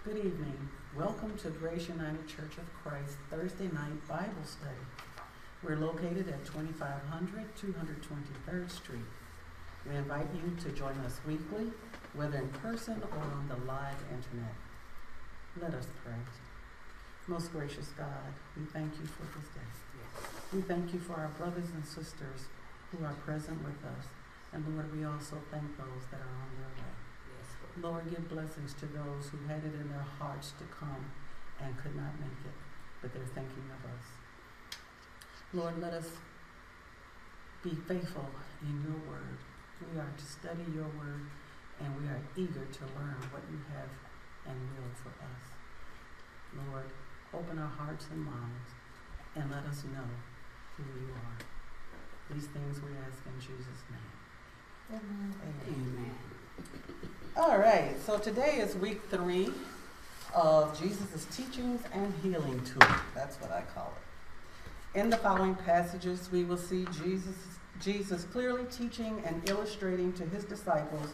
Good evening. Welcome to Grace United Church of Christ Thursday night Bible study. We're located at 2500 223rd Street. We invite you to join us weekly, whether in person or on the live internet. Let us pray. Most gracious God, we thank you for this day. We thank you for our brothers and sisters who are present with us. And Lord, we also thank those that are on their way. Lord, give blessings to those who had it in their hearts to come and could not make it, but they're thinking of us. Lord, let us be faithful in your word. We are to study your word, and we are eager to learn what you have and will for us. Lord, open our hearts and minds, and let us know who you are. These things we ask in Jesus' name. Amen. Amen. All right, so today is week 3 of Jesus' teachings and healing tour. That's what I call it. In the following passages, we will see Jesus clearly teaching and illustrating to his disciples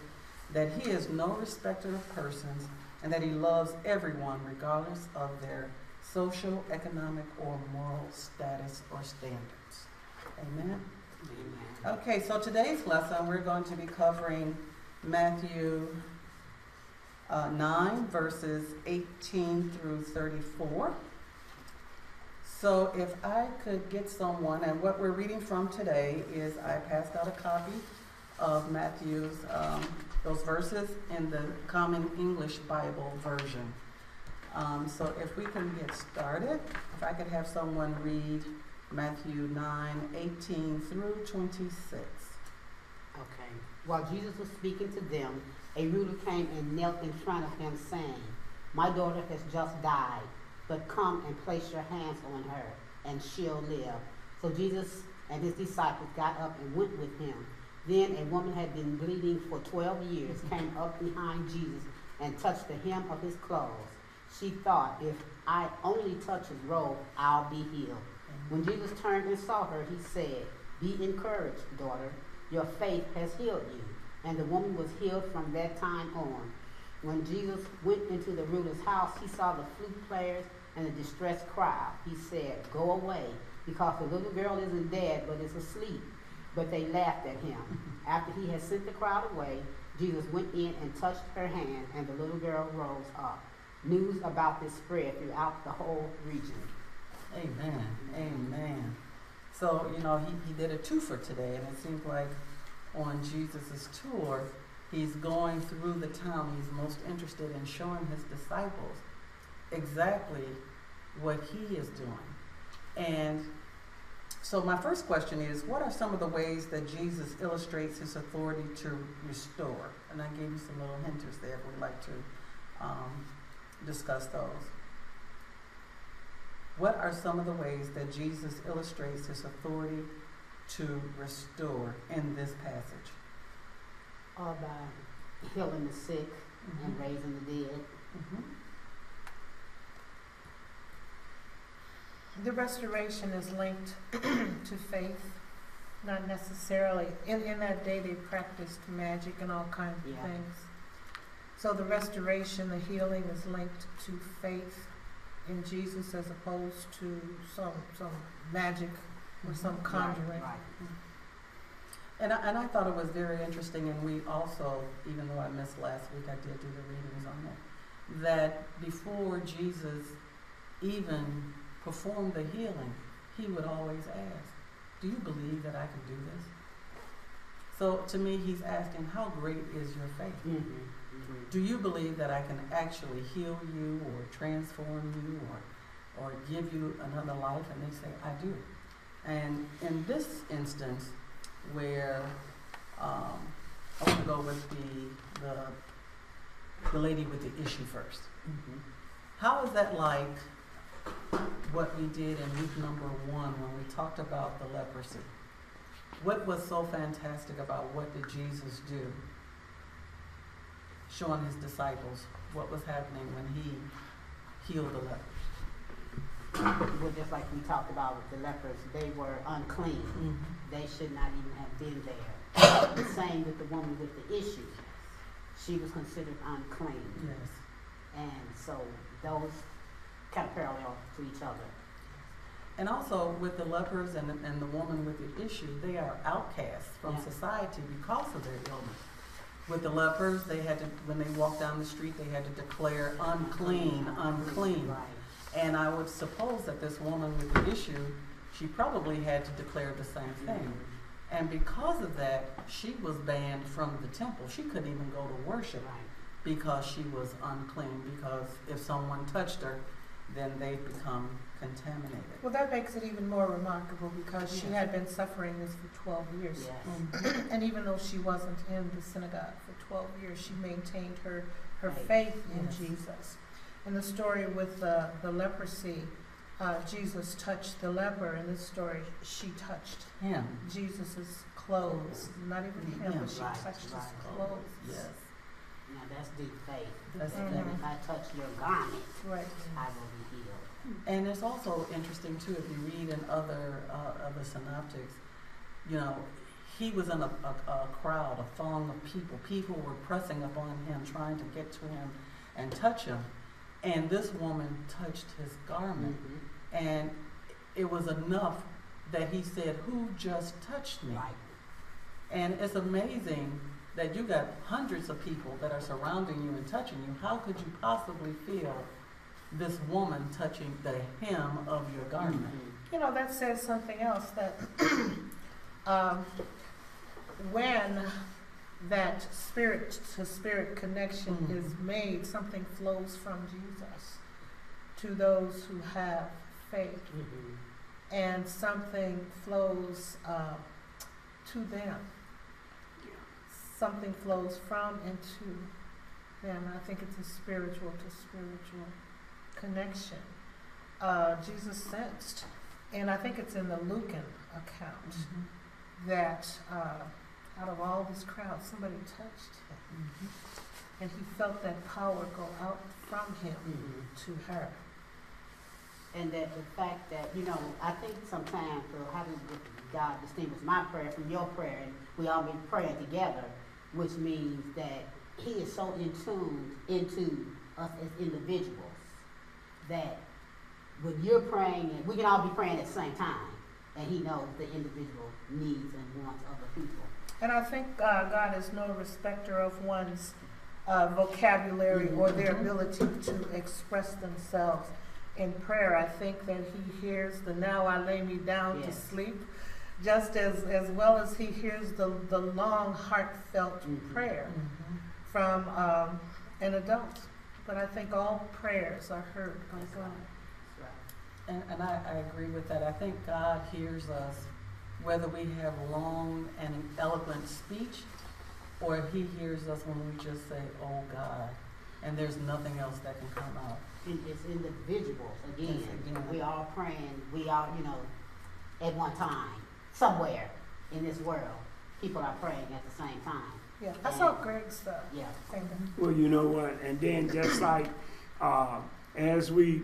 that he is no respecter of persons and that he loves everyone regardless of their social, economic, or moral status or standards. Amen? Amen. Okay, so today's lesson, we're going to be covering Matthew 9, verses 18 through 34. So if I could get someone, and what we're reading from today is I passed out a copy of Matthew's, those verses in the Common English Bible version. So if we can get started, if I could have someone read Matthew 9, 18 through 26. Okay. While Jesus was speaking to them, a ruler came and knelt in front of him, saying, "My daughter has just died, but come and place your hands on her, and she'll live." So Jesus and his disciples got up and went with him. Then a woman had been bleeding for 12 years, came up behind Jesus and touched the hem of his clothes. She thought, "If I only touch his robe, I'll be healed." When Jesus turned and saw her, he said, "Be encouraged, daughter. Your faith has healed you." And the woman was healed from that time on. When Jesus went into the ruler's house, he saw the flute players and the distressed crowd. He said, "Go away, because the little girl isn't dead, but is asleep." But they laughed at him. After he had sent the crowd away, Jesus went in and touched her hand, and the little girl rose up. News about this spread throughout the whole region. Amen. Amen. So, he did a twofer today, and it seems like on Jesus' tour, he's going through the town. He's most interested in showing his disciples exactly what he is doing. And so my first question is, what are some of the ways that Jesus illustrates his authority to restore? And I gave you some little hinters there if we'd like to discuss those. What are some of the ways that Jesus illustrates his authority to restore in this passage? Or by healing the sick and raising the dead. The restoration is linked to faith, not necessarily. In that day, they practiced magic and all kinds of things. So the restoration, the healing is linked to faith in Jesus as opposed to some magic or some conjuring. Right. And I thought it was very interesting, and we also, even though I missed last week, I did do the readings on it, that before Jesus even performed the healing, he would always ask, "Do you believe that I can do this?" So to me, he's asking, how great is your faith? Do you believe that I can actually heal you or transform you or give you another life? And they say, "I do." And in this instance, where I want to go with the lady with the issue first. How is that like what we did in week number 1 when we talked about the leprosy? What was so fantastic about what did Jesus do? Showing his disciples what was happening when he healed the lepers. Well, just like we talked about with the lepers, they were unclean. They should not even have been there. The same with the woman with the issue. She was considered unclean. Yes. And so those kind of parallel to each other. And also with the lepers and the woman with the issue, they are outcasts from society because of their illness. With the lepers, they had to, when they walked down the street, they had to declare unclean, unclean. Right. And I would suppose that this woman with the issue, she probably had to declare the same thing. And because of that, she was banned from the temple. She couldn't even go to worship because she was unclean, because if someone touched her, then they'd become contaminated. Well, that makes it even more remarkable because she had been suffering this for 12 years. Yes. And even though she wasn't in the synagogue for 12 years, she maintained her faith in Jesus. In the story with the leprosy, Jesus touched the leper. In this story, she touched Him. Jesus' clothes. Not even him, but she touched his clothes. Yes. Now that's deep faith. That's That deep. if I touch your garment, Right. I will be healed. And it's also interesting too, if you read in other synoptics, you know, he was in a crowd, a throng of people. People were pressing upon him, trying to get to him and touch him. And this woman touched his garment. And it was enough that he said, "Who just touched me?" Right. And it's amazing that you got hundreds of people that are surrounding you and touching you. How could you possibly feel this woman touching the hem of your garment? You know, that says something else, that when that spirit-to-spirit connection is made, something flows from Jesus to those who have faith, and something flows to them. Something flows from and to them. I think it's a spiritual-to-spiritual connection. Jesus sensed, and I think it's in the Lucan account, that out of all this crowd, somebody touched him. And he felt that power go out from him to her. And that the fact that, you know, I think sometimes, how does God distinguish my prayer from your prayer? And we all be praying together, which means that he is so in tune into us as individuals that when you're praying, and we can all be praying at the same time, and he knows the individual needs and wants of the people. And I think God is no respecter of one's vocabulary or their ability to express themselves in prayer. I think that he hears the "now I lay me down to sleep," just as well as he hears the long, heartfelt prayer from an adult. But I think all prayers are heard by God. And I agree with that. I think God hears us whether we have long and eloquent speech, or he hears us when we just say, "Oh God," and there's nothing else that can come out. It's individuals, again. We all praying, we all, you know, at one time, somewhere in this world, people are praying at the same time. Yeah, I saw Greg's stuff. Yeah. Well, you know what? And then just like as we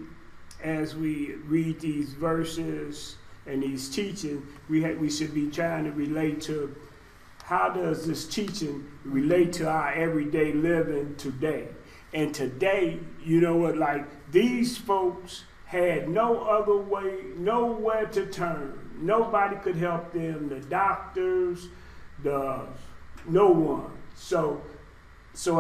read these verses and these teaching, we should be trying to relate to how does this teaching relate to our everyday living today. And today, you know what, like these folks had no other way, nowhere to turn. Nobody could help them, the doctors, no one. So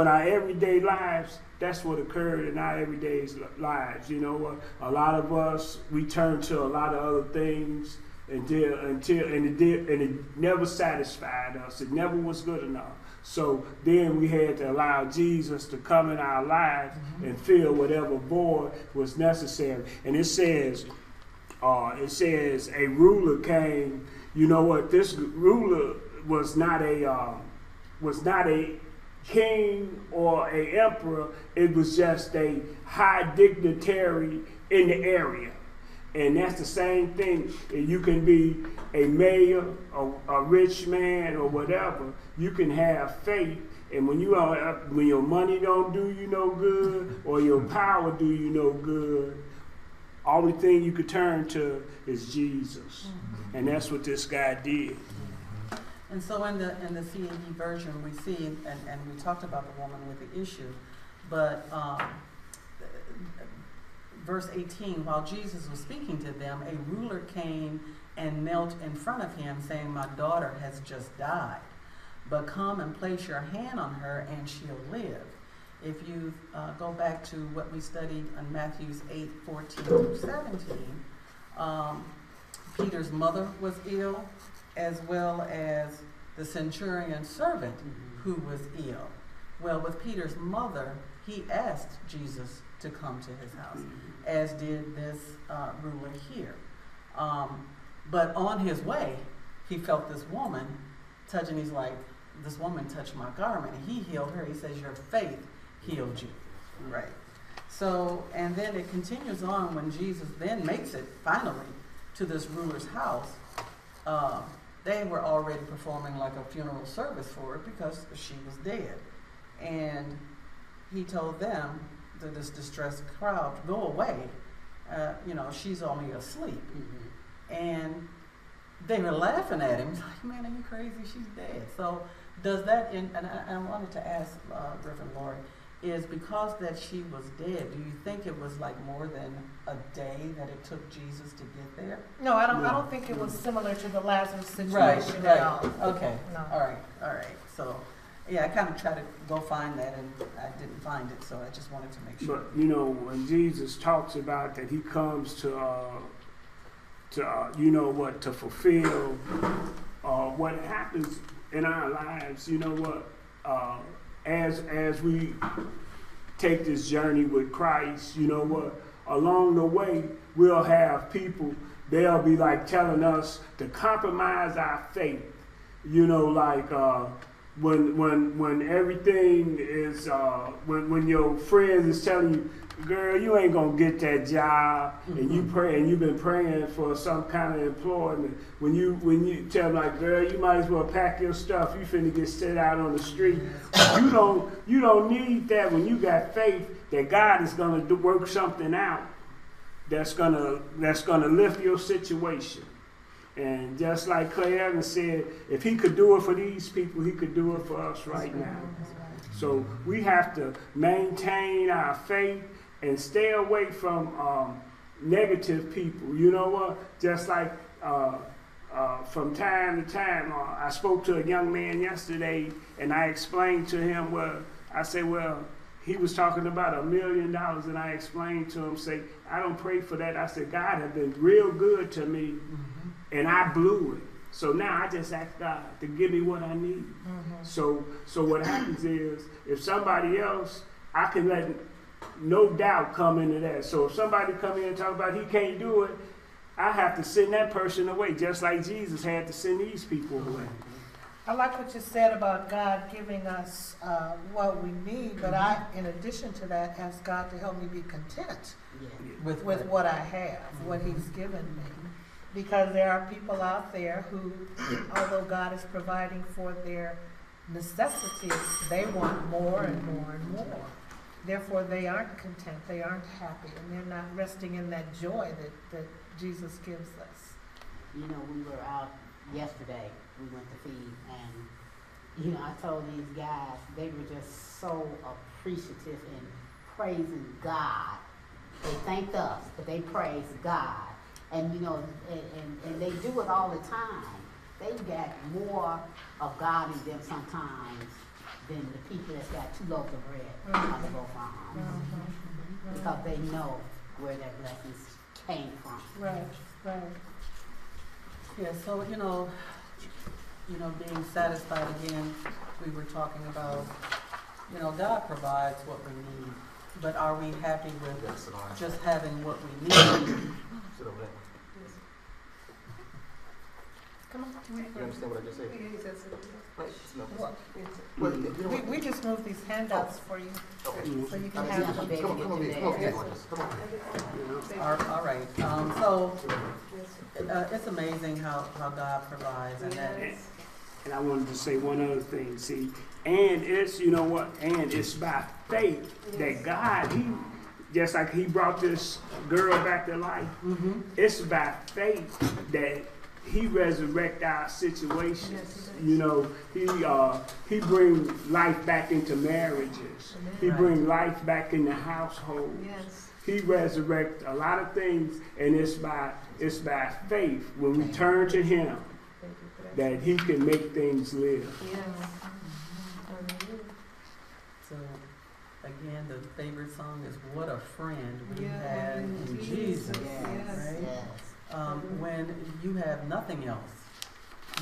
in our everyday lives, that's what occurred in our everyday lives. You know, a lot of us, we turn to a lot of other things and it never satisfied us. It never was good enough. So then we had to allow Jesus to come in our lives and fill whatever void was necessary. And it says a ruler came. You know what? This ruler was not a king or a emperor. It was just a high dignitary in the area. And that's the same thing. You can be a mayor, a rich man, or whatever. You can have faith, and when your money don't do you no good, or your power do you no good, only thing you could turn to is Jesus, and that's what this guy did. And so in the CAD version, we see, and we talked about the woman with the issue, but verse 18, while Jesus was speaking to them, a ruler came and knelt in front of him, saying, "My daughter has just died, but come and place your hand on her and she'll live." If you go back to what we studied in Matthew 8:14 through 17, Peter's mother was ill, as well as the centurion's servant who was ill. Well, with Peter's mother, he asked Jesus to come to his house, as did this ruler here. But on his way, he felt this woman touching. He's like, this woman touched my garment, and he healed her. He says, "Your faith healed you." Right. So, and then it continues on when Jesus then makes it finally to this ruler's house. They were already performing like a funeral service for her because she was dead. And he told them, to this distressed crowd, "Go away. She's only asleep." And they were laughing at him. He's like, "Man, are you crazy? She's dead." So does that, and I wanted to ask Reverend Lori, is because that she was dead, do you think it was like more than a day that it took Jesus to get there? No, I don't think it was similar to the Lazarus situation Right. at all. Okay. No. All right. So, yeah, I kind of tried to go find that, and I didn't find it, so I just wanted to make sure. But when Jesus talks about that, he comes to fulfill what happens in our lives. As we take this journey with Christ, along the way we'll have people. They'll be like telling us to compromise our faith. When everything is when your friends is telling you, "Girl, you ain't gonna get that job," and you pray and you've been praying for some kind of employment. When you tell them like, "Girl, you might as well pack your stuff. You finna get set out on the street." You don't need that when you got faith that God is gonna work something out that's gonna lift your situation. And just like Clay Evans said, if he could do it for these people, he could do it for us right now. So we have to maintain our faith and stay away from negative people. You know what? Just like from time to time, I spoke to a young man yesterday, and I explained to him, he was talking about $1 million, and I explained to him, I don't pray for that. I said, God has been real good to me, and I blew it. So now I just ask God to give me what I need. So what happens is, if somebody else, I can let no doubt come into that. So if somebody come in and talk about he can't do it, I have to send that person away, just like Jesus had to send these people away. I like what you said about God giving us what we need, but I, in addition to that, ask God to help me be content with what I have, what He's given me. Because there are people out there who, although God is providing for their necessities, they want more and more and more. Therefore, they aren't content, they aren't happy, and they're not resting in that joy that Jesus gives us. We were out yesterday, we went to feed, and, I told these guys, they were just so appreciative and praising God. They thanked us, but they praised God. And, and they do it all the time. They got more of God in them sometimes than the people that's got 2 loaves of bread on the farm. Because they know where their blessings came from. Right. Yeah, so, being satisfied again, we were talking about, God provides what we need, but are we happy with just having what we need? Come on. You understand what I just said? We just moved these handouts for you, so you can have them. Come on. All right. So it's amazing how God provides, and I wanted to say one other thing. See, and it's and it's by faith that God, just like He brought this girl back to life. It's by faith that he resurrect our situations. Yes, he does. You know, he bring life back into marriages. He Right. bring life back into households. Yes. He resurrect a lot of things, and it's by faith when we turn to him Thank you for that. that he can make things live. Yes. So, again, the favorite song is "What a Friend We Yeah, Had in Jesus." Yes, Right? yes. When you have nothing else,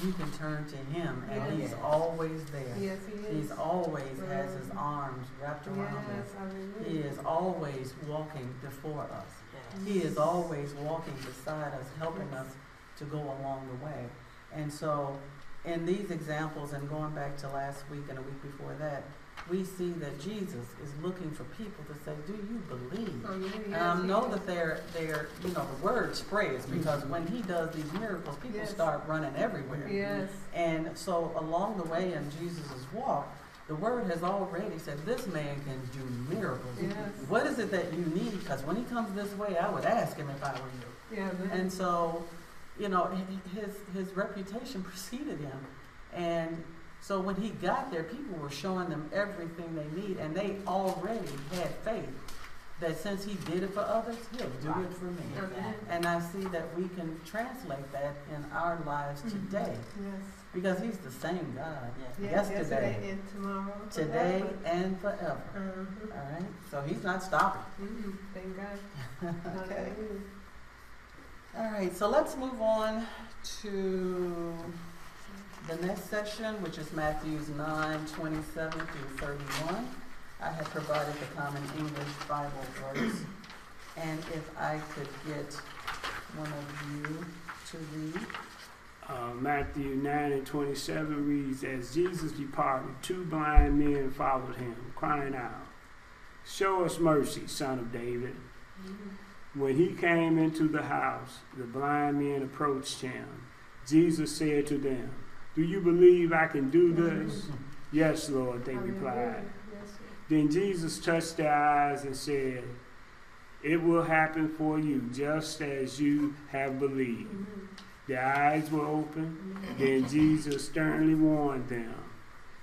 you can turn to him, and Yes. he's always there. Yes, he is. He's always has his arms wrapped around Yes, us. hallelujah. He is always walking before us. Yes. He is always walking beside us, helping us to go along the way. And so, in these examples, and going back to last week and a week before that, we see that Jesus is looking for people to say, "Do you believe?" Oh, yeah, And yes, I he know is. that they're, you know, the word spreads because when he does these miracles, people Yes. start running everywhere. Yes. And so along the way in Jesus' walk, the word has already said, this man can do miracles. Yes. What is it that you need? Because when he comes this way, I would ask him if I were you. Yeah, And so, you know, his reputation preceded him. And so when he got there, people were showing them everything they need, and they already had faith that since he did it for others, he'll do it for me. Amen. And I see that we can translate that in our lives today, Yes. because he's the same God Yes, yesterday, and tomorrow. today, forever. and forever. Mhm. All right? So he's not stopping. Mhm. Thank God. Okay. Hallelujah. All right, so let's move on to the next section, which is Matthews 9:27 through 31. I have provided the Common English Bible verse. And if I could get one of you to read. Matthew 9:27 reads, "As Jesus departed, 2 blind men followed him, crying out, 'Show us mercy, Son of David.' When he came into the house, the blind men approached him. Jesus said to them, 'Do you believe I can do this?' 'Yes, Lord,' they replied. Hallelujah. Yes, Lord. Then Jesus touched their eyes and said, 'It will happen for you just as you have believed.' Mhm. Their eyes were open. Then Jesus sternly warned them,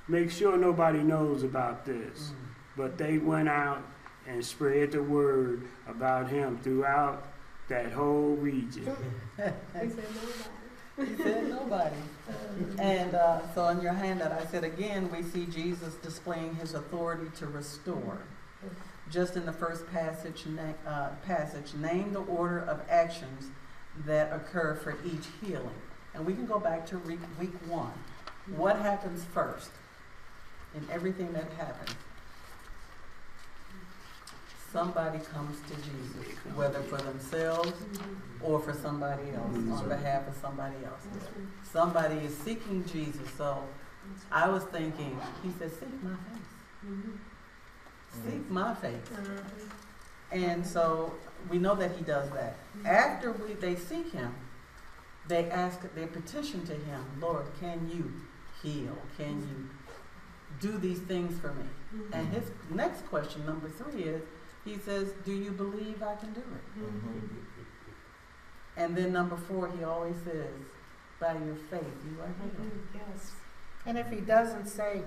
'Make sure nobody knows about this.' But they went out and spread the word about him throughout that whole region." He said nobody. He said nobody. And so in your handout, I said again, we see Jesus displaying his authority to restore. Just in the first passage, name the order of actions that occur for each healing. And we can go back to week 1. What happens first in everything that happens? Somebody comes to Jesus, whether for themselves or for somebody else, on behalf of somebody else. Somebody is seeking Jesus. So I was thinking, he said, seek my face. Seek my face. And so we know that he does that. After they seek him, they petition to him, Lord, can you heal? Can you do these things for me? And his next question, number 3, is, he says, do you believe I can do it? And then number 4, he always says, by your faith, you are healed. Yes. And if he doesn't say,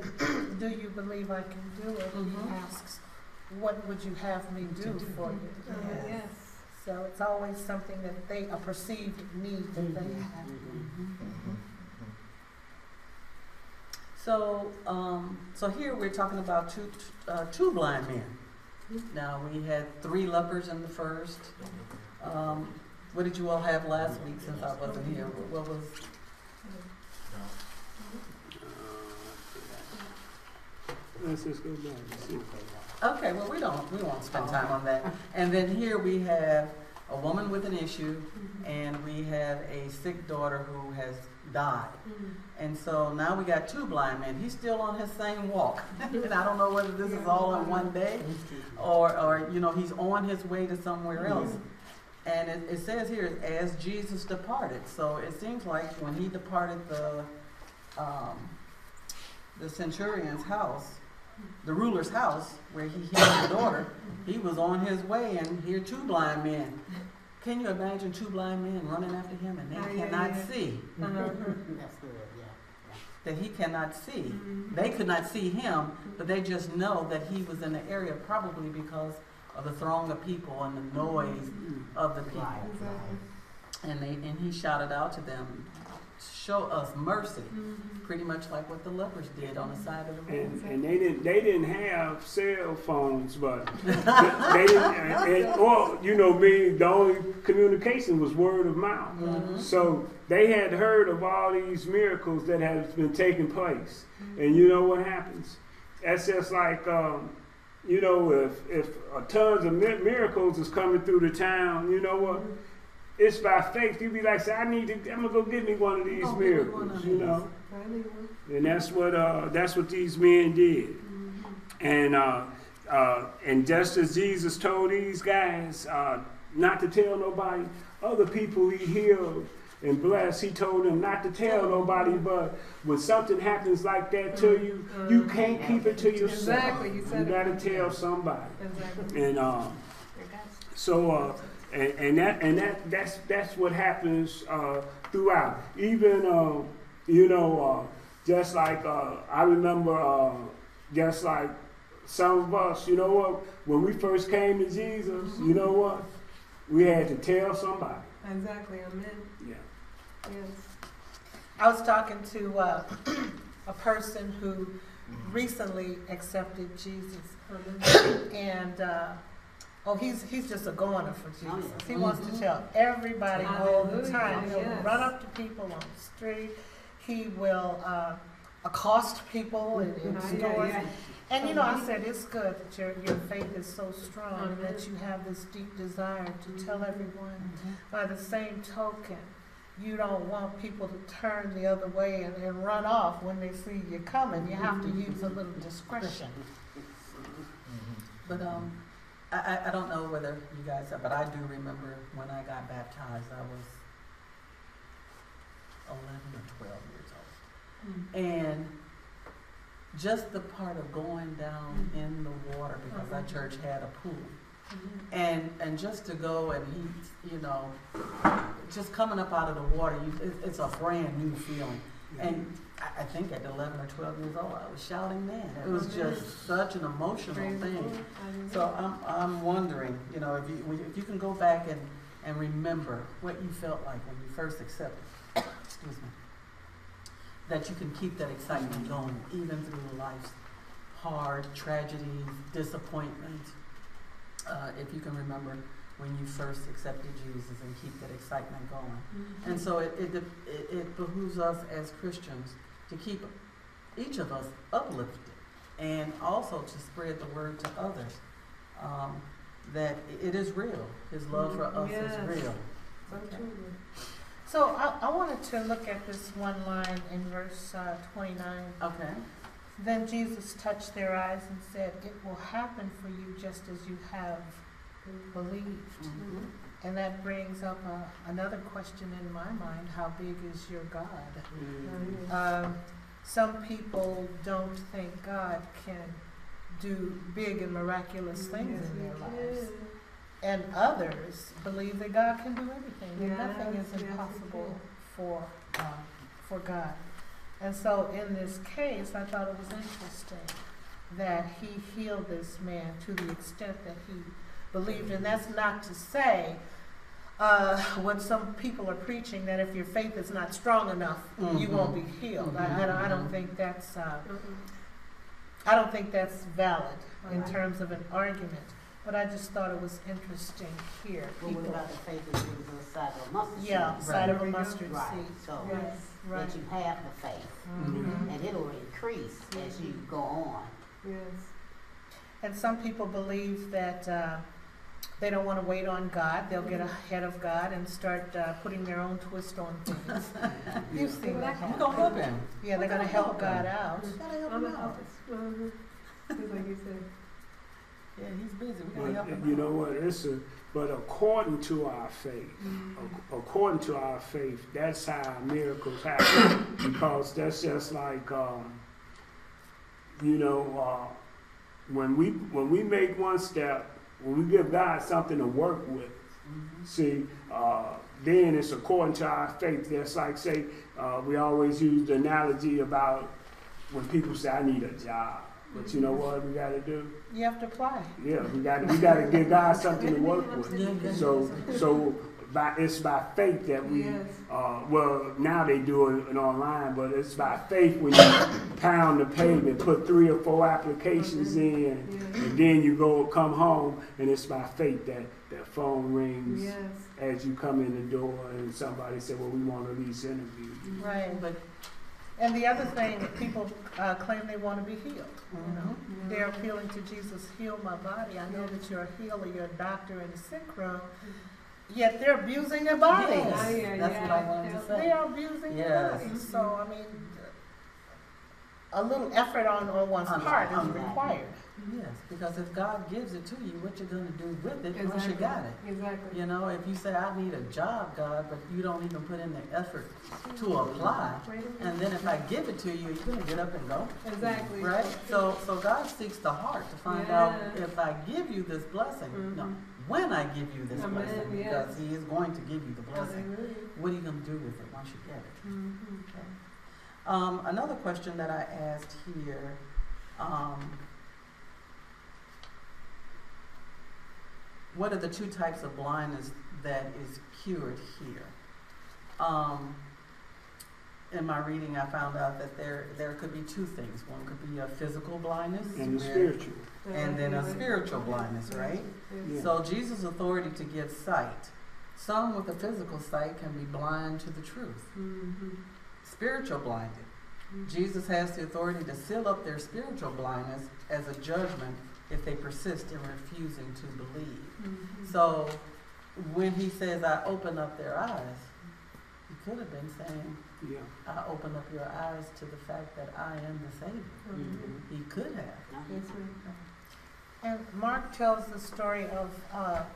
do you believe I can do it, he asks, what would you have me do for you? Yes. So it's always something that a perceived need that they have. So here we're talking about two blind men. Now we had 3 lepers in the first. What did you all have last week since I wasn't here? What was? Let's just go back and see. Okay, well we won't spend time on that. And then here we have a woman with an issue, and we have a sick daughter who has died. And so now we got 2 blind men. He's still on his same walk. And I don't know whether this is all in one day or he's on his way to somewhere else. And it says here, as Jesus departed. So it seems like when he departed the centurion's house, the ruler's house, where he healed the daughter, he was on his way, and here 2 blind men Can you imagine two blind men running after him and they cannot see? That's good, yeah. That he cannot see. They could not see him, but they just know that he was in the area probably because of the throng of people and the noise of the people. Right. And he shouted out to them, show us mercy, pretty much like what the lepers did on the side of the road. And they didn't have cell phones, but they didn't. Or the only communication was word of mouth. So they had heard of all these miracles that had been taking place, and you know what happens? That's just like if tons of miracles is coming through the town, you know what? It's by faith. You be like, say, I'm gonna go get me one of these miracles, And that's what these men did. And just as Jesus told these guys not to tell nobody, other people he healed and blessed, he told them not to tell nobody. But when something happens like that to you, you can't keep it to yourself. Exactly. You gotta tell somebody. Exactly. And so. And that's what happens throughout. Even just like I remember, just like some of us, you know what? When we first came to Jesus, you know what? We had to tell somebody. Exactly. Amen. Yeah. Yes. I was talking to a person who recently accepted Jesus, and he's just a goner for Jesus. He wants to tell everybody all the time. He'll run up to people on the street. He will accost people in stores. And I said it's good that your faith is so strong and that you have this deep desire to tell everyone. By the same token, you don't want people to turn the other way and run off when they see you coming. You have to use a little discretion. But I don't know whether you guys have, but I do remember when I got baptized, I was 11 or 12 years old. And just the part of going down in the water, because our church had a pool. And just to go and just coming up out of the water, it's a brand new feeling. And I think at 11 or 12 years old, I was shouting then. It was just such an emotional thing. So I'm wondering, if you can go back and remember what you felt like when you first accepted, excuse me, that you can keep that excitement going even through life's hard tragedies, disappointments. If you can remember when you first accepted Jesus and keep that excitement going. And so it behooves us as Christians to keep each of us uplifted and also to spread the word to others that it is real. His love for us is real. So I wanted to look at this one line in verse 29. Okay. Then Jesus touched their eyes and said, "It will happen for you just as you have believed." And that brings up another question in my mind: how big is your God? Some people don't think God can do big and miraculous things in their lives, and others believe that God can do everything. And nothing is impossible for God. And so in this case, I thought it was interesting that he healed this man to the extent that he believed. And that's not to say what some people are preaching, that if your faith is not strong enough, you won't be healed. I don't think that's valid in terms of an argument. But I just thought it was interesting here. Well, what about the faith that is the size of a mustard seed? Yeah, side of a mustard Right. seed. So Right. that you have the faith, and it'll increase as you go on. And some people believe that they don't want to wait on God. They'll get ahead of God and start putting their own twist on things. You've seen that happen. We're going to help him. Yeah, they're going to help God out. Gotta help him out. Like you said. Yeah, he's busy. We gotta help him You out. know what? But according to our faith, that's how miracles happen. Because that's just like, when we make one step, when we give God something to work with, See, then it's according to our faith. That's like, say, we always use the analogy about when people say, I need a job. But you know what we got to do? You have to apply. Yeah, we got to give God something to work with. So it's by faith that we, well, now they do it online, but it's by faith when you pound the pavement, put 3 or 4 applications in, and then you come home, and it's by faith that phone rings as you come in the door, and somebody said, well, we want to at least interview you. Right. And the other thing, people claim they want to be healed. You know, they're appealing to Jesus, heal my body. I know that you're a healer, you're a doctor in the sick room. Yet they're abusing their bodies. Yes, that's what I wanted to say. They are abusing their bodies. So, I mean, a little effort on one's part is required. Yes, because if God gives it to you, what you're going to do with it once you got it. Exactly. You know, if you say, I need a job, God, but you don't even put in the effort to apply, and then if I give it to you, you're going to get up and go. Exactly. Right? So God seeks the heart to find out if I give you this blessing, no, when I give you this blessing, because He is going to give you the blessing. What are you going to do with it once you get it? Okay. Another question that I asked here, what are the 2 types of blindness that is cured here? In my reading, I found out that there could be 2 things. One could be a physical blindness, and spiritual, and then a spiritual blindness, right? Yeah. So Jesus' authority to give sight. Some with a physical sight can be blind to the truth. Spiritual blinded. Jesus has the authority to seal up their spiritual blindness as a judgment if they persist in refusing to believe. So when He says, I open up their eyes, He could have been saying, I open up your eyes to the fact that I am the Savior. He could have. And Mark tells the story of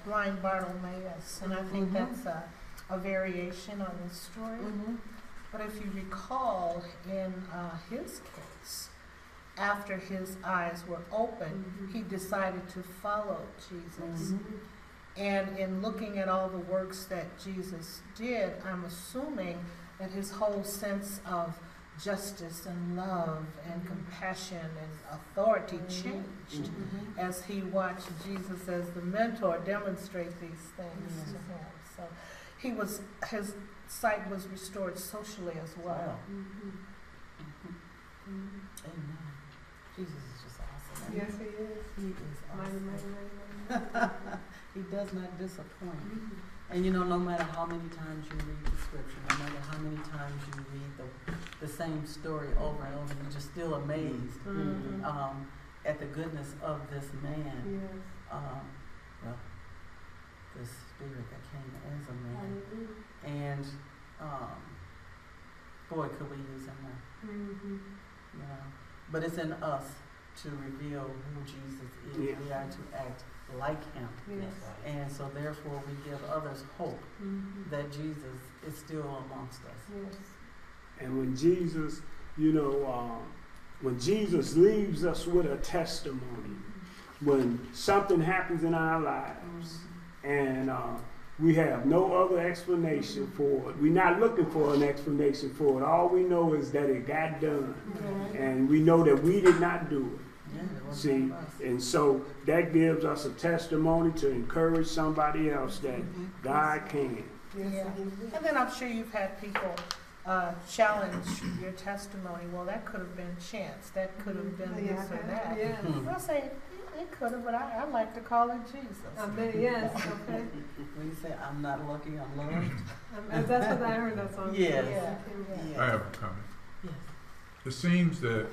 blind Bartimaeus, and I think that's a variation on this story. But if you recall, in his case, after his eyes were opened, he decided to follow Jesus. And in looking at all the works that Jesus did, I'm assuming that his whole sense of justice and love and compassion and authority changed as he watched Jesus as the mentor demonstrate these things to him. So his sight was restored socially as well. Amen. Jesus is just awesome. Yes, He is. He is awesome. Mighty. He does not disappoint. And you know, no matter how many times you read the scripture, no matter how many times you read the same story over and over, you're just still amazed at the goodness of this man. Well, the Spirit that came as a man. And boy, could we use him now. You know, but it's in us to reveal who Jesus is. We are to act like him. And so therefore we give others hope that Jesus is still amongst us. And when Jesus, when Jesus leaves us with a testimony, when something happens in our lives and we have no other explanation for it. We're not looking for an explanation for it. All we know is that it got done. And we know that we did not do it. See, and so that gives us a testimony to encourage somebody else that God can. And then I'm sure you've had people challenge your testimony. Well, that could have been chance. That could have been this or that. I'll say, it could have, but I like to call it Jesus. Yes, okay. When you say, I'm not lucky, I'm loved. That's what I heard that song. Yes. I have a comment. Yes. It seems that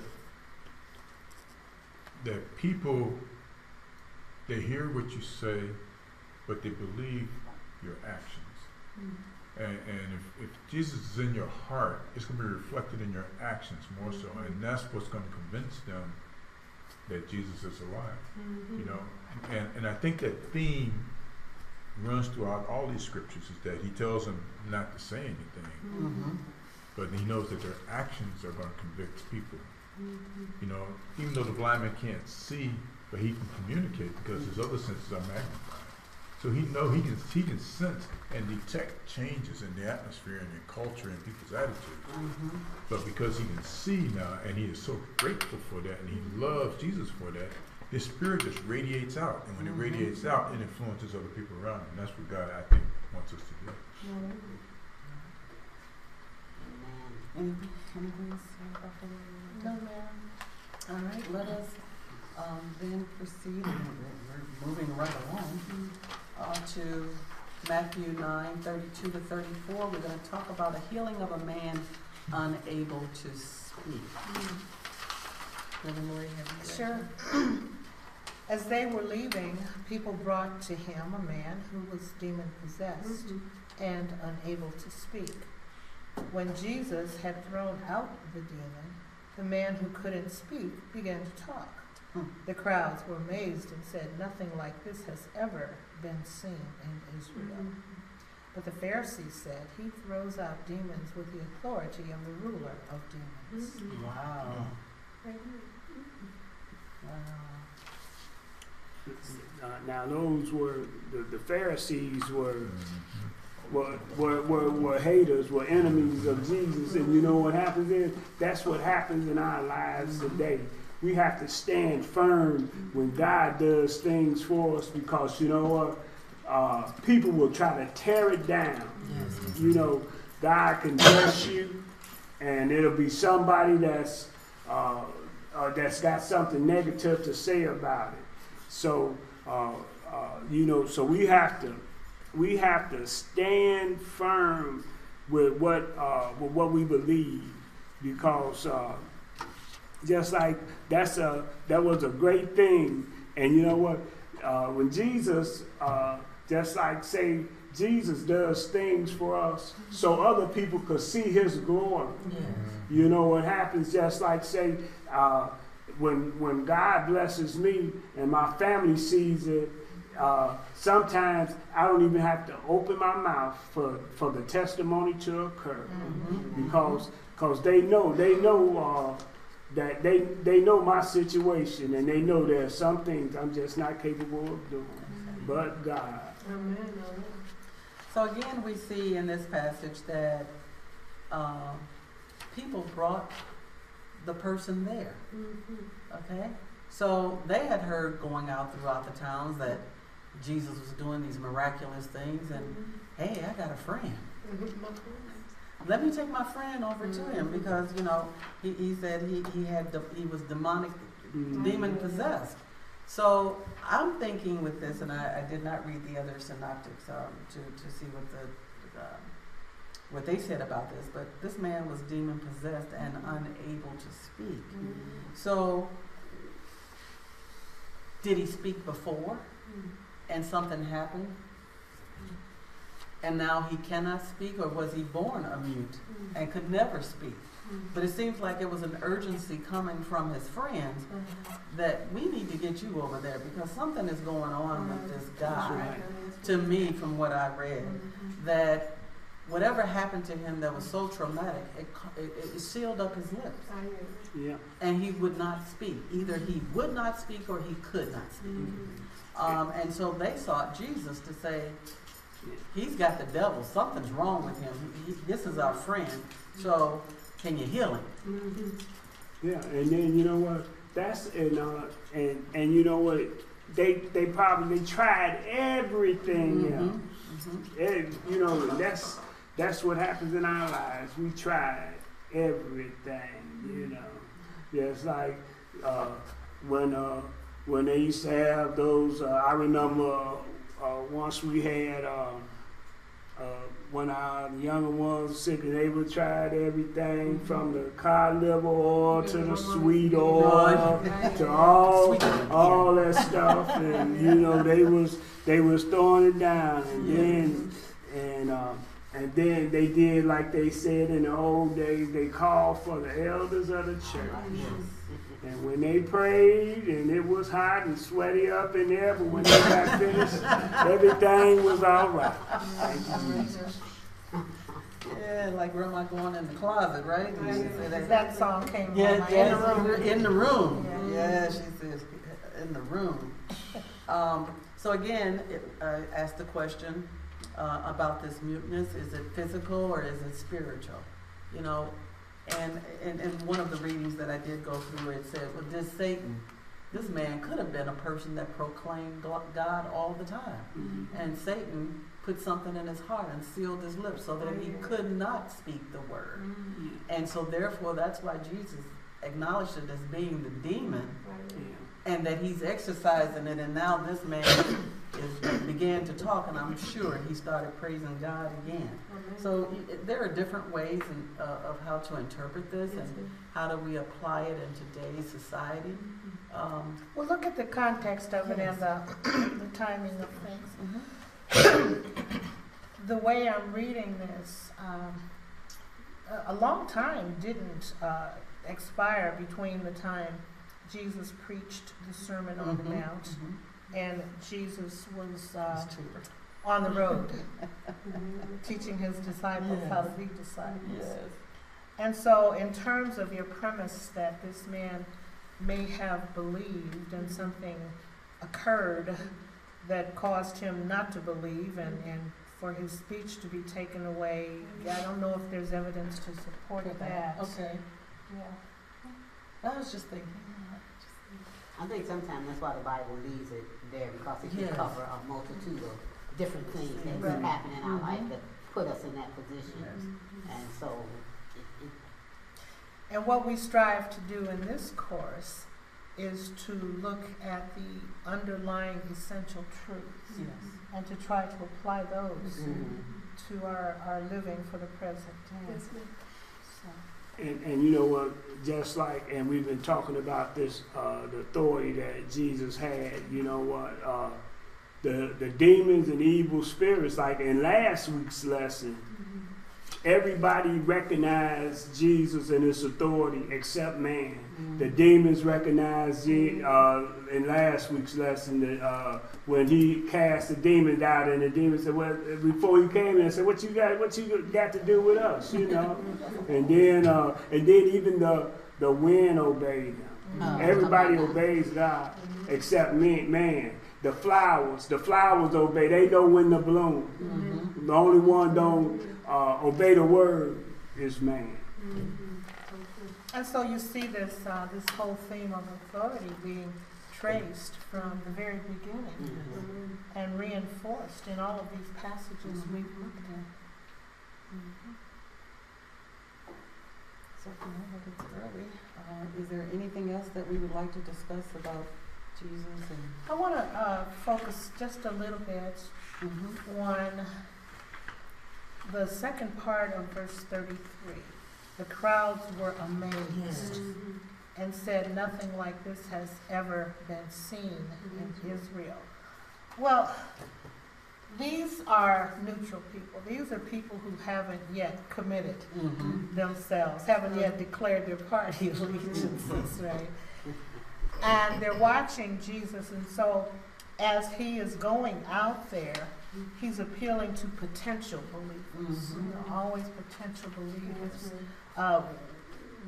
people, they hear what you say, but they believe your actions. And if Jesus is in your heart, it's going to be reflected in your actions more so. And that's what's going to convince them that Jesus is alive. And I think that theme runs throughout all these scriptures, is that he tells them not to say anything, but he knows that their actions are going to convict people. Even though the blind man can't see, but he can communicate because his other senses are magnified. So he can sense and detect changes in the atmosphere and in culture and people's attitudes. Mm-hmm. But because he can see now, and he is so grateful for that, and he loves Jesus for that, his spirit just radiates out. And when it radiates out, it influences other people around him. That's what God, I think, wants us to do. Anything else about the No, ma'am. All right, let us then proceed, and we're moving right along to Matthew 9:32 to 34. We're going to talk about a healing of a man unable to speak. Reverend Lori, have you read Sure. As they were leaving, people brought to him a man who was demon-possessed and unable to speak. When Jesus had thrown out the demon, the man who couldn't speak began to talk. The crowds were amazed and said, "Nothing like this has ever been seen in Israel." But the Pharisees said, "He throws out demons with the authority of the ruler of demons." Wow. Wow. Now those were the Pharisees were haters, were enemies of Jesus, and you know what happens is that's what happens in our lives today. We have to stand firm when God does things for us, because you know what, people will try to tear it down. Yes. You know, God can bless you, and it'll be somebody that's got something negative to say about it. So you know, so we have to stand firm with what we believe, because just like that was a great thing. And you know what, when Jesus, just like say Jesus does things for us so other people could see his glory. Yes. You know what happens, just like say when God blesses me and my family sees it, sometimes I don't even have to open my mouth for the testimony to occur, because they know that they know my situation, and they know there are some things I'm just not capable of doing, but God. Amen. So again, we see in this passage that people brought the person there. Okay? So they had heard going out throughout the towns that Jesus was doing these miraculous things, and hey, I got a friend. Let me take my friend over to him, because you know he said he was demon possessed. So I'm thinking with this, and I did not read the other synoptics to see what they said about this, but this man was demon possessed and unable to speak. So did he speak before and something happened and now he cannot speak, or was he born a mute and could never speak? But it seems like it was an urgency coming from his friends that we need to get you over there, because something is going on with this guy. To me, from what I read, that whatever happened to him that was so traumatic, it sealed up his lips. Yeah. And he would not speak. Either he would not speak or he could not speak. And so they sought Jesus to say, he's got the devil. Something's wrong with him. This is our friend. So can you heal him? Yeah, and then you know what? That's and you know what? They probably tried everything else. You know, that's what happens in our lives. We tried everything. You know, it's like when they used to have those. I remember once we had. When our younger ones were sick, and they would tried everything from the cod liver oil to the sweet oil to all that stuff, and you know they was throwing it down, and then they did like they said in the old days. They called for the elders of the church. And when they prayed, and it was hot and sweaty up in there, but when they got finished, everything was all right. Yeah, like grandma going in the closet, right? That song came from in the room. Yeah, she says in the room. So again, ask the question about this muteness. Is it physical or is it spiritual? You know, and in one of the readings that I did go through, it said, well, this man could have been a person that proclaimed God all the time. Mhm. And Satan put something in his heart and sealed his lips so that he could not speak the word. Mm. And so therefore, that's why Jesus acknowledged it as being the demon, Right. Yeah. and that he's exercising it, and now this man began to talk, and I'm sure he started praising God again. Amen. So there are different ways of how to interpret this, Yes, and ma'am. how do we apply it in today's society. Well, look at the context of it Yes. and the timing of things. Mhm. The way I'm reading this, a long time didn't expire between the time Jesus preached the Sermon on the Mhm. Mount Mhm. and Jesus was It's true. on the road Mhm. teaching his disciples how to be disciples. Yes. And so, in terms of your premise that this man may have believed and something occurred that caused him not to believe and for his speech to be taken away, I don't know if there's evidence to support that. Okay. Yeah. I was just thinking. I think sometimes that's why the Bible leaves it there, because it can Yes. cover a multitude of different things that Right. can happen in our Mhm. life that put us in that position. Yes. And so, it, And what we strive to do in this course is to look at the underlying essential truths Yes. and to try to apply those Mhm. to our living for the present day. Yes, ma'am. So, And you know what, just like, and we've been talking about this, the authority that Jesus had, you know what, the demons and evil spirits, like in last week's lesson, everybody recognized Jesus and his authority except man. The demons recognized in last week's lesson that when he cast the demons out, and the demons said, "Well," before he came in, and said, "What you got to do with us?" You know, and then even the wind obeyed him. Everybody obeys God except man. The flowers obey. They know when to bloom. Mhm. The only one don't obey the word is man. and so you see this whole theme of authority being traced from the very beginning Mhm. and reinforced in all of these passages we've looked at. So, it's early. Is there anything else that we would like to discuss about Jesus and? I want to focus just a little bit on the second part of verse 33. The crowds were amazed and said, "Nothing like this has ever been seen in Israel." Well, these are neutral people. These are people who haven't yet committed themselves, haven't yet declared their party allegiances, right? And they're watching Jesus, and so as he is going out there, he's appealing to potential believers, you know, always potential believers.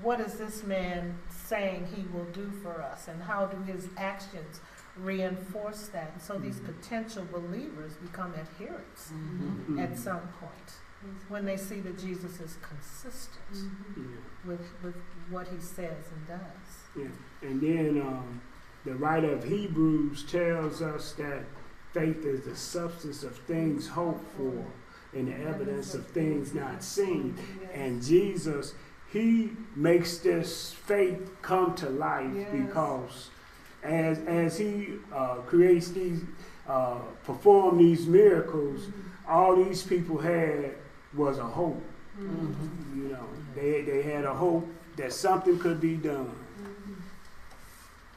What is this man saying he will do for us, and how do his actions reinforce that? And so these potential believers become adherents at some point when they see that Jesus is consistent with what he says and does. Yeah. And then the writer of Hebrews tells us that faith is the substance of things hoped for and the evidence of things not seen. And Jesus, he makes this faith come to life because as he creates these, perform these miracles, all these people had was a hope. You know, they had a hope that something could be done.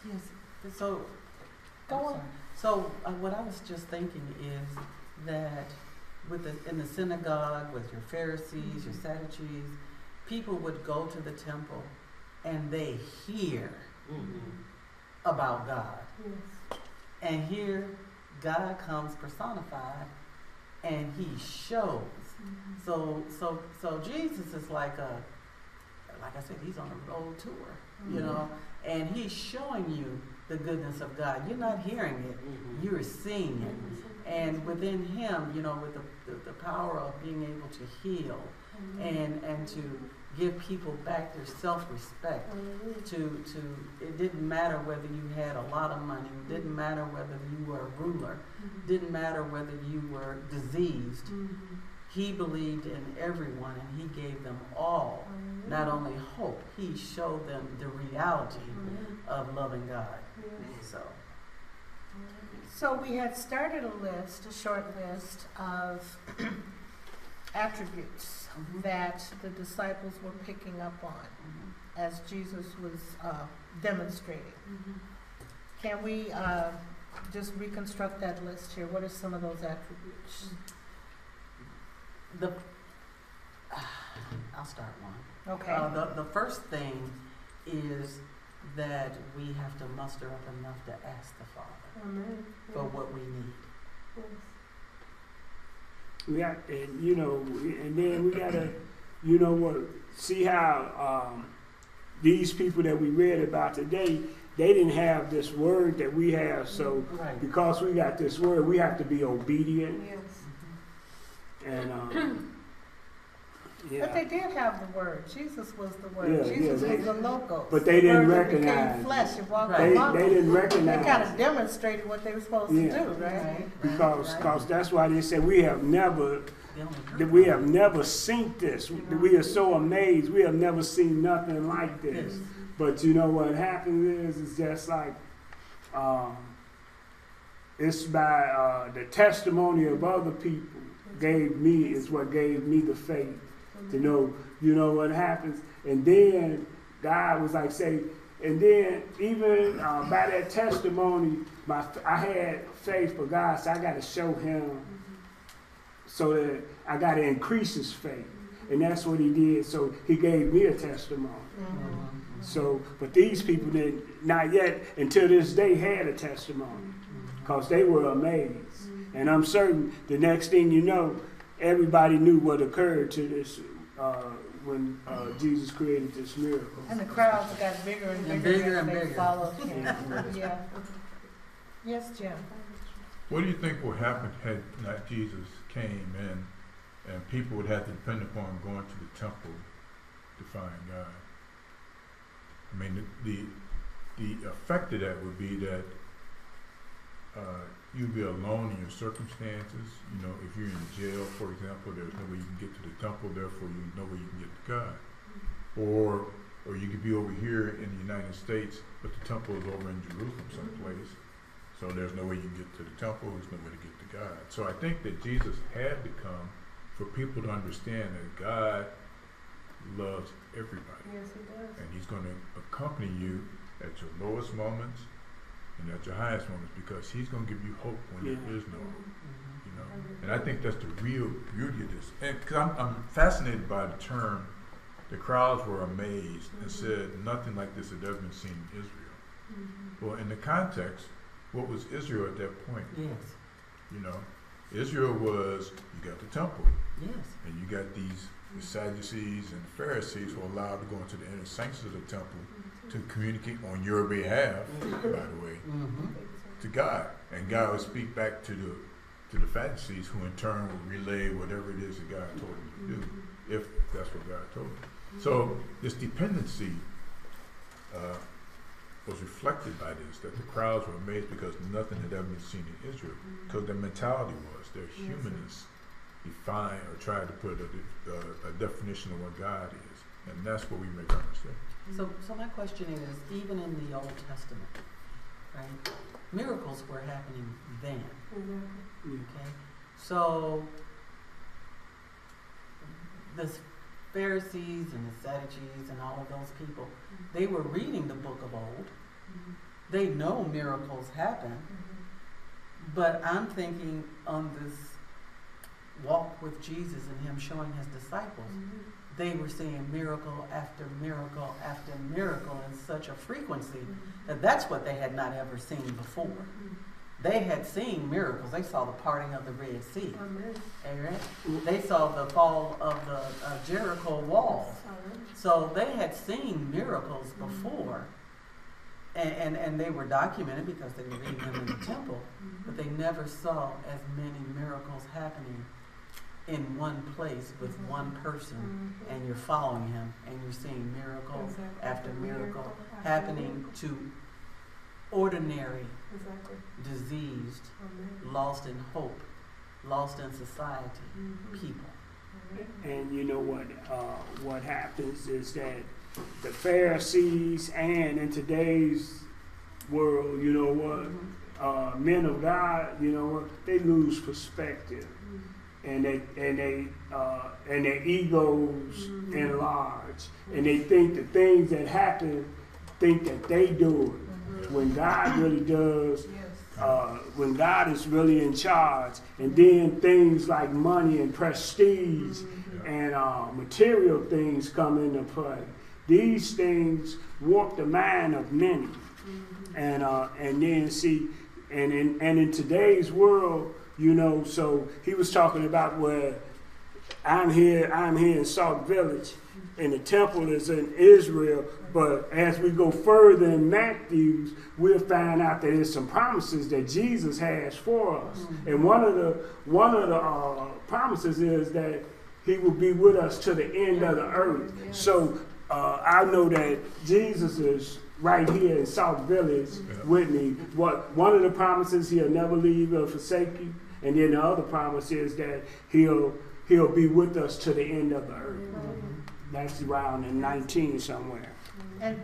Yes. So, Go on. So what I was just thinking is that in the synagogue with your Pharisees, your Sadducees, people would go to the temple and they hear about God. And here God comes personified and he shows. So Jesus is like I said, he's on a road tour, you know, and he's showing you the goodness of God. You're not hearing it, you're seeing it. And within him, you know, with the power of being able to heal and to give people back their self-respect, it didn't matter whether you had a lot of money, it didn't matter whether you were a ruler, it didn't matter whether you were diseased. He believed in everyone, and he gave them all not only hope, he showed them the reality of loving God. So we had started a short list of attributes that the disciples were picking up on as Jesus was demonstrating. Can we just reconstruct that list here? What are some of those attributes? I'll start one. Okay. The first thing is that we have to muster up enough to ask the Father for what we need. We got, and you know, and then we gotta, you know what, see how these people that we read about today, they didn't have this word that we have. So because we got this word, we have to be obedient. Yes. And But they did have the word. Jesus was the word. Jesus was the Logos. But they didn't the word recognize. That became flesh and walked They among them. didn't recognize. They kind of demonstrated what they were supposed to do, right? Because that's why they said we have never seen this. We are so amazed. We have never seen nothing like this. But you know what happens is it's just like it's by the testimony of other people is what gave me the faith to know, you know what happens. And then God was like, and then even by that testimony, I had faith for God, so I got to show him so that I got to increase his faith. And that's what he did. So he gave me a testimony. So, but these people did not yet, until this day, had a testimony because they were amazed. And I'm certain the next thing you know, everybody knew what occurred to this when Jesus created this miracle. And the crowds got bigger and bigger as they followed him. Yeah. Yes, Jim. What do you think would happen had not Jesus came in and people would have to depend upon going to the temple to find God? I mean, the effect of that would be that you'd be alone in your circumstances. You know, if you're in jail, for example, there's no way you can get to the temple, therefore you know where you can get to God. Or you could be over here in the United States, but the temple is over in Jerusalem someplace. So there's no way you can get to the temple, there's no way to get to God. So I think that Jesus had to come for people to understand that God loves everybody. Yes, he does. And he's going to accompany you at your lowest moments and at your highest moments, because he's going to give you hope when there is no hope. You know, and I think that's the real beauty of this. And because I'm fascinated by the term, the crowds were amazed and said nothing like this had ever been seen in Israel. Well, in the context, what was Israel at that point? Yes. You know, Israel was, you got the temple. Yes. And you got these the Sadducees and the Pharisees who are allowed to go into the inner sanctions of the temple to communicate on your behalf, by the way, to God. And God would speak back to the Pharisees, who in turn would relay whatever it is that God told them to do, if that's what God told them. So this dependency was reflected by this, that the crowds were amazed because nothing had ever been seen in Israel, because their mentality was, their humanness defined or tried to put a definition of what God is. And that's what we make our mistake. So my question is, even in the Old Testament, right, miracles were happening then. Okay? So the Pharisees and the Sadducees and all of those people, they were reading the book of old. They know miracles happen. But I'm thinking on this walk with Jesus and him showing his disciples, they were seeing miracle after miracle after miracle in such a frequency that that's what they had not ever seen before. They had seen miracles. They saw the parting of the Red Sea. Amen. They saw the fall of the Jericho walls. So they had seen miracles before. And they were documented because they were reading them in the temple, but they never saw as many miracles happening in one place with one person, and you're following him, and you're seeing miracle after miracle happening to ordinary, diseased, lost in hope, lost in society people. And you know what happens is that the Pharisees, and in today's world, you know what, men of God, you know what, they lose perspective, and their egos enlarge, and they think the things that happen, think that they do it, when God really does. When God is really in charge, and then things like money and prestige and material things come into play. These things warp the mind of many, and then see, and in today's world, you know. So he was talking about where I'm here in Salt Village, and the temple is in Israel. But as we go further in Matthew, we'll find out that there's some promises that Jesus has for us. And one of the promises is that he will be with us to the end of the earth. So I know that Jesus is right here in South Village with me. One of the promises, he'll never leave or forsake you. And then the other promise is that he'll be with us to the end of the earth. That's around in 19 somewhere.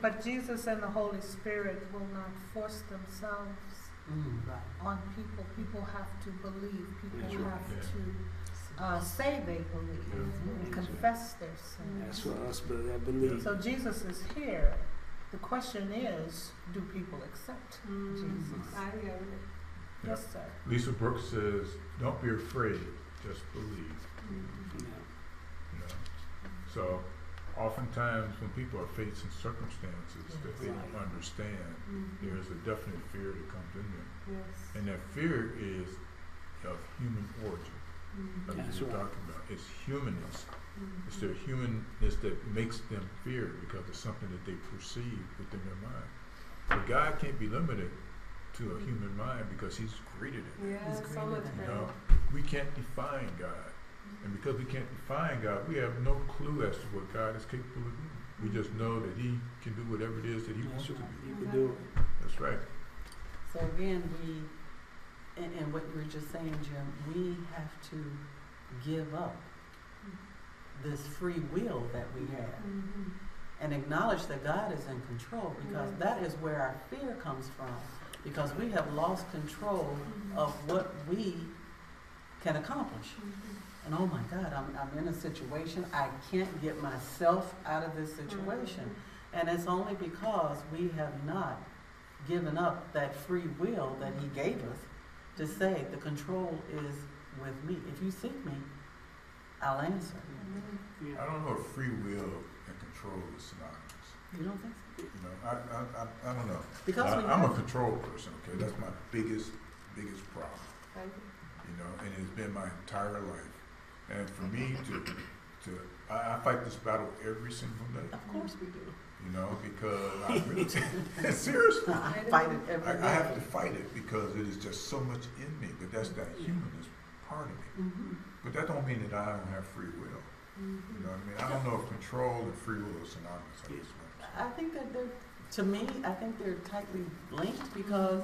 But Jesus and the Holy Spirit will not force themselves on people. People have to believe. People have to say they believe and confess their sins. That's for us that believe. So Jesus is here. The question is, do people accept Jesus? Yes, sir. Lisa Brooks says, "Don't be afraid, just believe." You know? So, oftentimes when people are facing circumstances that they don't understand, there's a definite fear that comes in them, and that fear is of human origin. Like you were talking about, it's humanness. It's their humanness that makes them fear because it's something that they perceive within their mind. But God can't be limited to a human mind because He's created it. So much You know, we can't define God. And because we can't define God, we have no clue as to what God is capable of doing. We just know that He can do whatever it is that He wants to do. He can do it. That's right. So again, and what you were just saying, Jim, we have to give up this free will that we have and acknowledge that God is in control, because that is where our fear comes from, because we have lost control of what we can accomplish. And oh my God, I'm in a situation, I can't get myself out of this situation. And it's only because we have not given up that free will that He gave us to say the control is with me. If you seek me, I'll answer. I don't know if free will and control is synonymous. You don't think so? You know, I don't know. Because I'm a control person, okay? That's my biggest problem. You know, and it's been my entire life. And for me I fight this battle every single day. Of course we do. You know, because I really, seriously, I fight it every day. I have to fight it because it is just so much in me. But that's that humanist part of me. But that don't mean that I don't have free will. You know what I mean? I don't know if control and free will are synonymous. I think that to me, I think they're tightly linked, because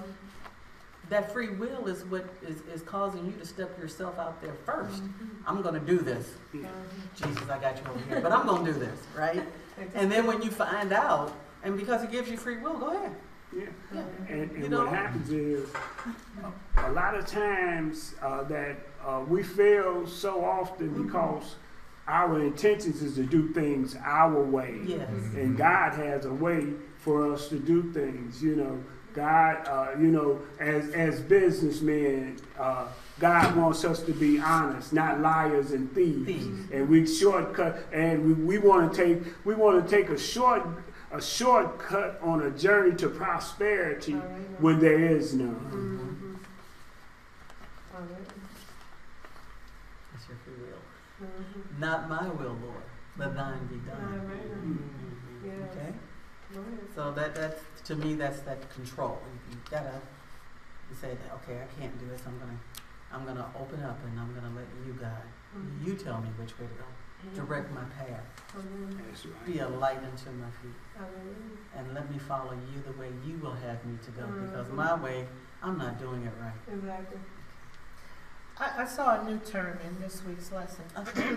that free will is what is causing you to step yourself out there first. I'm going to do this. Jesus, I got you over here, but I'm going to do this, right? And then when you find out, and because He gives you free will, go ahead. And what happens is, a lot of times that we fail so often because our intentions is to do things our way. Yes. And God has a way for us to do things, you know. God, you know, as businessmen, God wants us to be honest, not liars and thieves. And we shortcut, and we want to take a shortcut on a journey to prosperity when there is none. That's your free will. Not my will, Lord, but thine be done. Okay? So that's, to me, that's that control. You gotta say that, okay, I can't do this, I'm gonna open up and I'm gonna let you guide. You tell me which way to go. Direct my path. That's right. Be a light unto my feet. And let me follow you the way you will have me to go. Because my way, I'm not doing it right. Exactly. I saw a new term in this week's lesson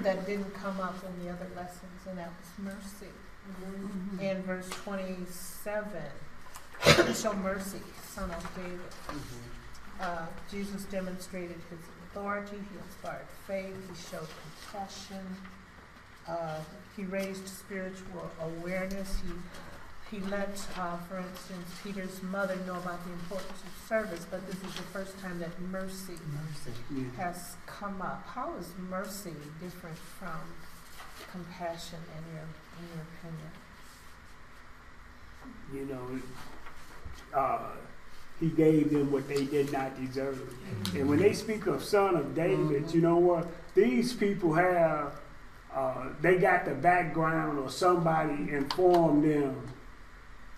that didn't come up in the other lessons, and that was mercy. In verse 27, show mercy, son of David. Jesus demonstrated his authority, he inspired faith, he showed compassion, he raised spiritual awareness, he let, for instance, Peter's mother know about the importance of service, but this is the first time that mercy has come up. How is mercy different from compassion in your opinion? He gave them what they did not deserve. And when they speak of son of David, you know what? These people have, they got the background or somebody informed them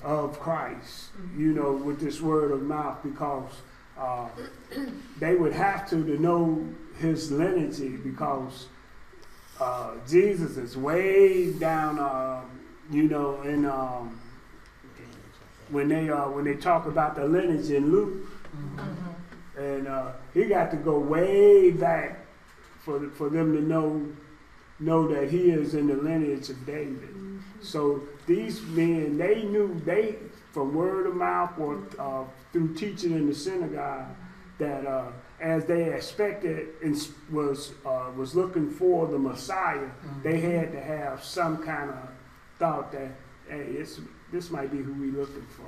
of Christ, with this word of mouth, because they would have to know his lineage, because Jesus is way down, when they talk about the lineage in Luke, and he got to go way back for them to know that he is in the lineage of David. So these men, they knew, from word of mouth or through teaching in the synagogue, that as they expected and was looking for the Messiah, they had to have some kind of thought that, hey, this might be who we looking for.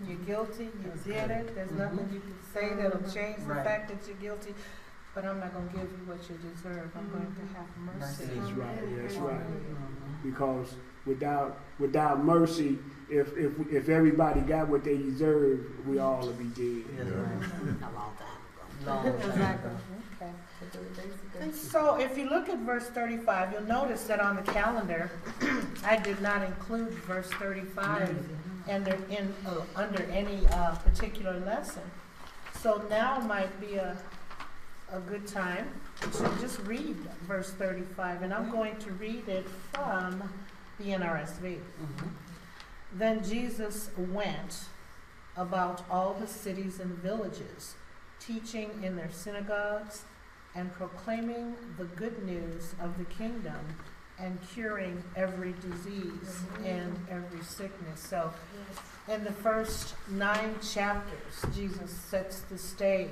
You're guilty, you did it, there's nothing you can say that'll change the fact that you're guilty, but I'm not going to give you what you deserve. I'm going to have mercy. That's right, that's right. Because without mercy, if everybody got what they deserve, we all would be dead. A long time ago. Exactly. Okay. So if you look at verse 35, you'll notice that on the calendar, I did not include verse 35 under any particular lesson. So now might be a good time to just read verse 35, and I'm going to read it from the NRSV. Then Jesus went about all the cities and villages, teaching in their synagogues and proclaiming the good news of the kingdom and curing every disease and every sickness. So in the first 9 chapters, Jesus sets the stage.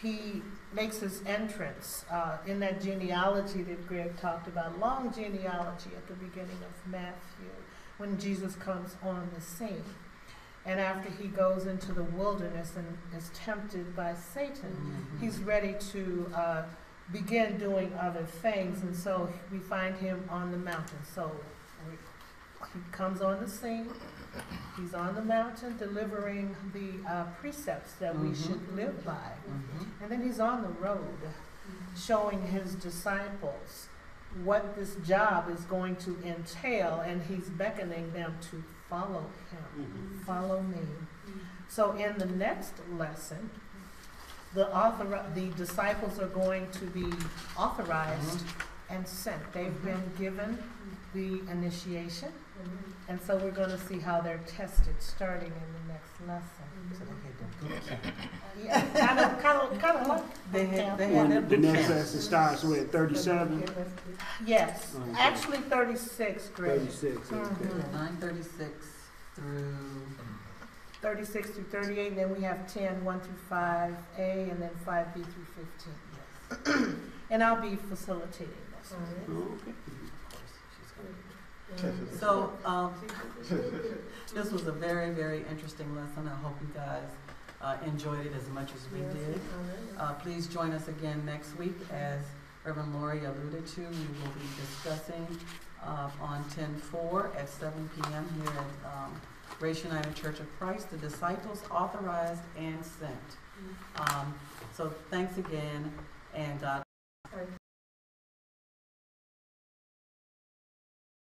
He makes his entrance in that genealogy that Greg talked about, long genealogy at the beginning of Matthew, when Jesus comes on the scene. And after he goes into the wilderness and is tempted by Satan, he's ready to begin doing other things. And so we find him on the mountain. So he comes on the scene. He's on the mountain delivering the precepts that we should live by. And then he's on the road showing his disciples what this job is going to entail, and he's beckoning them to follow him. Follow me. So in the next lesson, the disciples are going to be authorized and sent. They've been given the initiation, and so we're going to see how they're tested starting in the next lesson. So they had their boot camp. Yeah, kind of like They had their The boot next camp. lesson starts with 37. Yes, Okay. actually 36, Greg. 36. Okay. 936 through 36 through 38, and then we have 10, 1 through 5A, and then 5B through 15. And I'll be facilitating this. Okay. So, this was a very, very interesting lesson. I hope you guys enjoyed it as much as we did. Please join us again next week. As Reverend Lori alluded to, we will be discussing on 10/4 at 7 p.m. here at Grace United Church of Christ, the disciples authorized and sent. So thanks again, and God